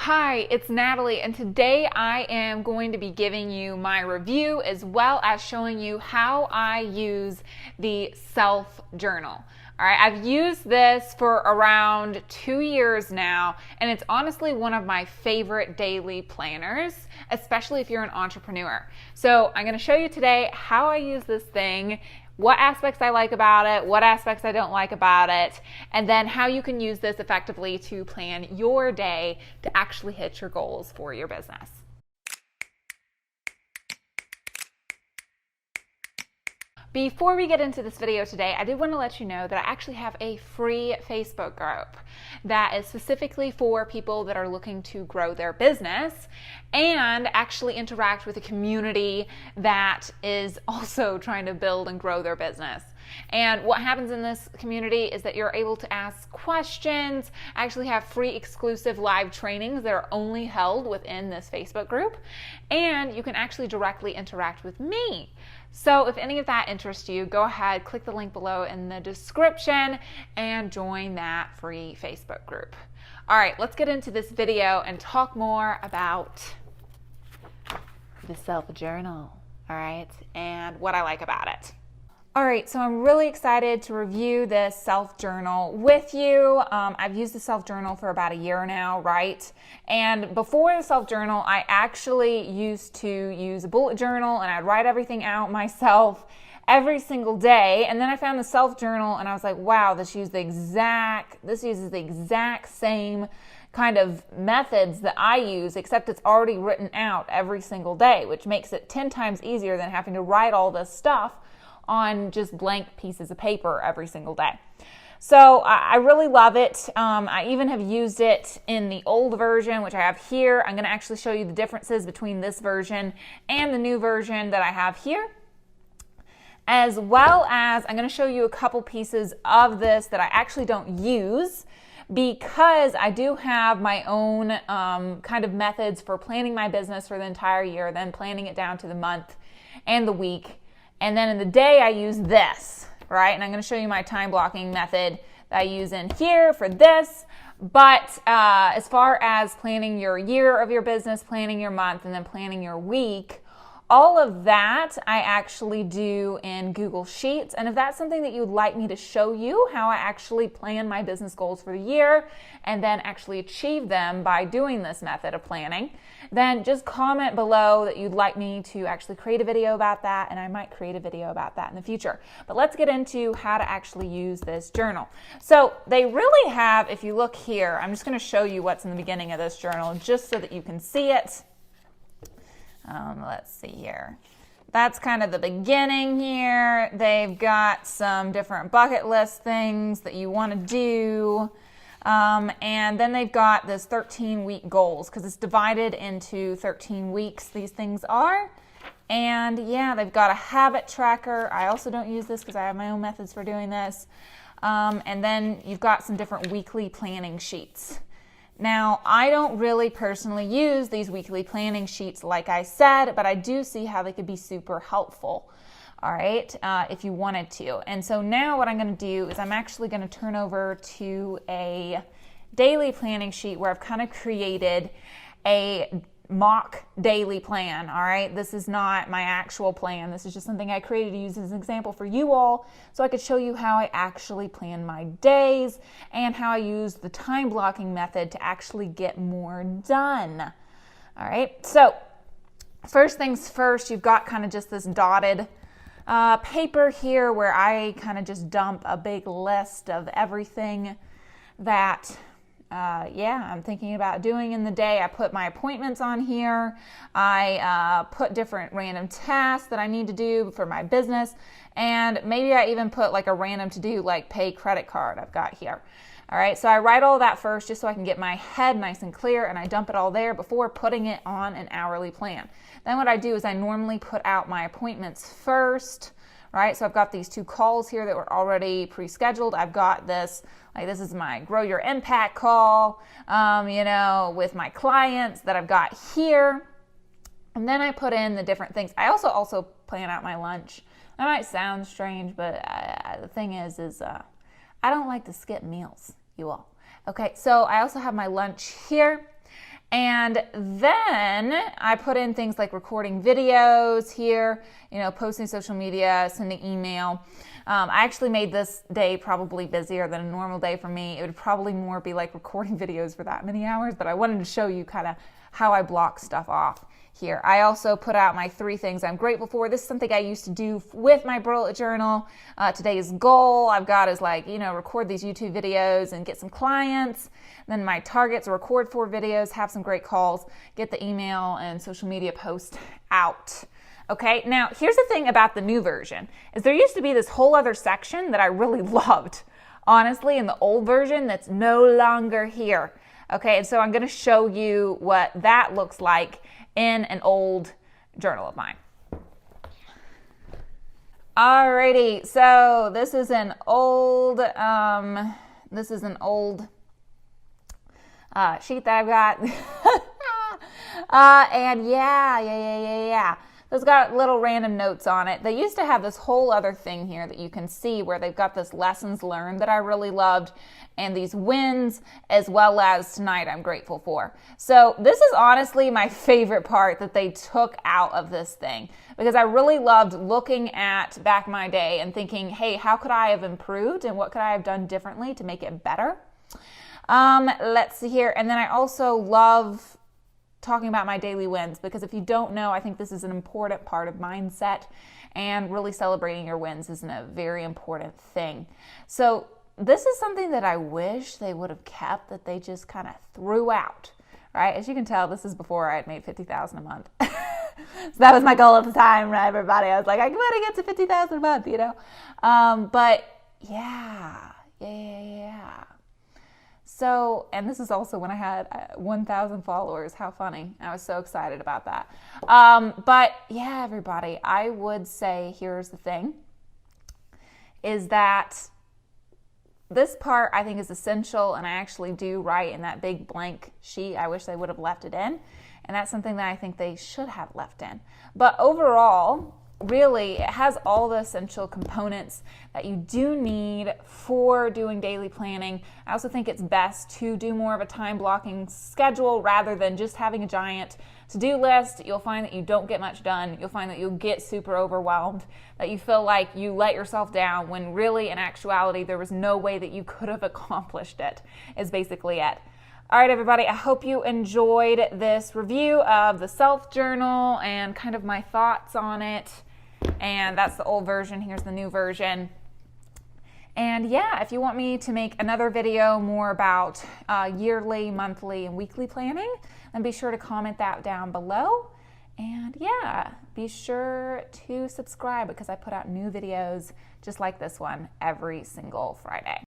Hi, it's Natalie, and today I am going to be giving you my review as well as showing you how I use the self journal. All right, I've used this for around 2 years now, and it's honestly one of my favorite daily planners, especially if you're an entrepreneur. So I'm going to show you today how I use this thing, what aspects I like about it, what aspects I don't like about it, and then how you can use this effectively to plan your day to actually hit your goals for your business. Before we get into this video today, I did want to let you know that I actually have a free Facebook group that is specifically for people that are looking to grow their business and actually interact with a community that is also trying to build and grow their business. And what happens in this community is that you're able to ask questions. I actually have free exclusive live trainings that are only held within this Facebook group, and you can actually directly interact with me. So if any of that interests you, go ahead, click the link below in the description and join that free Facebook group. All right, let's get into this video and talk more about the self-journal, all right, and what I like about it. All right, so I'm really excited to review this self-journal with you. I've used the self-journal for about a year now, right? And before the self-journal, I actually used to use a bullet journal and I'd write everything out myself every single day. And then I found the self-journal and I was like, wow, this uses the exact same kind of methods that I use, except it's already written out every single day, which makes it 10 times easier than having to write all this stuff on just blank pieces of paper every single day. So I really love it. I even have used it in the old version, which I have here. I'm going to actually show you the differences between this version and the new version that I have here, as well as I'm going to show you a couple pieces of this that I actually don't use because I do have my own kind of methods for planning my business for the entire year, then planning it down to the month and the week. And then in the day, I use this, right? And I'm going to show you my time blocking method that I use in here for this. But as far as planning your year of your business, planning your month, and then planning your week, all of that I actually do in Google Sheets. And if that's something that you'd like me to show you, how I actually plan my business goals for the year and then actually achieve them by doing this method of planning, then just comment below that you'd like me to actually create a video about that, and I might create a video about that in the future. But let's get into how to actually use this journal. So they really have, if you look here, I'm just going to show you what's in the beginning of this journal just so that you can see it. Let's see here. That's kind of the beginning here. They've got some different bucket list things that you want to do. And then they've got this 13-week goals because it's divided into 13 weeks, these things are. And yeah, they've got a habit tracker. I also don't use this because I have my own methods for doing this. And then you've got some different weekly planning sheets. Now, I don't really personally use these weekly planning sheets, like I said, but I do see how they could be super helpful, all right, if you wanted to. And so now what I'm going to do is I'm actually going to turn over to a daily planning sheet where I've kind of created a mock daily plan, all right? This is not my actual plan. This is just something I created to use as an example for you all so I could show you how I actually plan my days and how I use the time blocking method to actually get more done. All right, so first things first, you've got kind of just this dotted paper here where I kind of just dump a big list of everything that I'm thinking about doing in the day. I put my appointments on here. I put different random tasks that I need to do for my business. And maybe I even put like a random to do like pay credit card I've got here. All right, so I write all that first just so I can get my head nice and clear, and I dump it all there before putting it on an hourly plan. Then what I do is I normally put out my appointments first. Right, so I've got these 2 calls here that were already pre-scheduled. I've got this, like this is my Grow Your Impact call, with my clients that I've got here. And then I put in the different things. I also plan out my lunch. That might sound strange, but the thing is I don't like to skip meals, you all. Okay, so I also have my lunch here. And then I put in things like recording videos here, posting social media, sending email. I actually made this day probably busier than a normal day for me. It would probably more be like recording videos for that many hours, but I wanted to show you kind of how I block stuff off here. I also put out my 3 things I'm grateful for. This is something I used to do with my bullet journal. Today's goal I've got is record these YouTube videos and get some clients. Then my targets are record 4 videos, have some great calls, get the email and social media post out. Okay, now here's the thing about the new version, is there used to be this whole other section that I really loved, honestly, in the old version that's no longer here. Okay, and so I'm going to show you what that looks like in an old journal of mine. Alrighty, so this is an old sheet that I've got. And yeah. So it's got little random notes on it. They used to have this whole other thing here that you can see where they've got this lessons learned that I really loved and these wins, as well as tonight I'm grateful for. So this is honestly my favorite part that they took out of this thing, because I really loved looking at back my day and thinking, hey, how could I have improved and what could I have done differently to make it better? Let's see here. And then I also love talking about my daily wins, because if you don't know, I think this is an important part of mindset, and really celebrating your wins is a very important thing. So this is something that I wish they would have kept, that they just kind of threw out, right? As you can tell, this is before I had made $50,000 a month. So that was my goal at the time, right, everybody? I was like, I want to get to $50,000 a month, But yeah. So, and this is also when I had 1,000 followers. How funny. I was so excited about that. But yeah, everybody, I would say here's the thing, is that this part I think is essential, and I actually do write in that big blank sheet. I wish they would have left it in, and that's something that I think they should have left in. But overall, really, it has all the essential components that you do need for doing daily planning. I also think it's best to do more of a time blocking schedule rather than just having a giant to-do list. You'll find that you don't get much done. You'll find that you'll get super overwhelmed, that you feel like you let yourself down when really, in actuality, there was no way that you could have accomplished it, is basically it. All right, everybody, I hope you enjoyed this review of the self-journal and kind of my thoughts on it. And that's the old version. Here's the new version. And yeah, if you want me to make another video more about yearly, monthly, and weekly planning, then be sure to comment that down below. And yeah, be sure to subscribe, because I put out new videos just like this one every single Friday.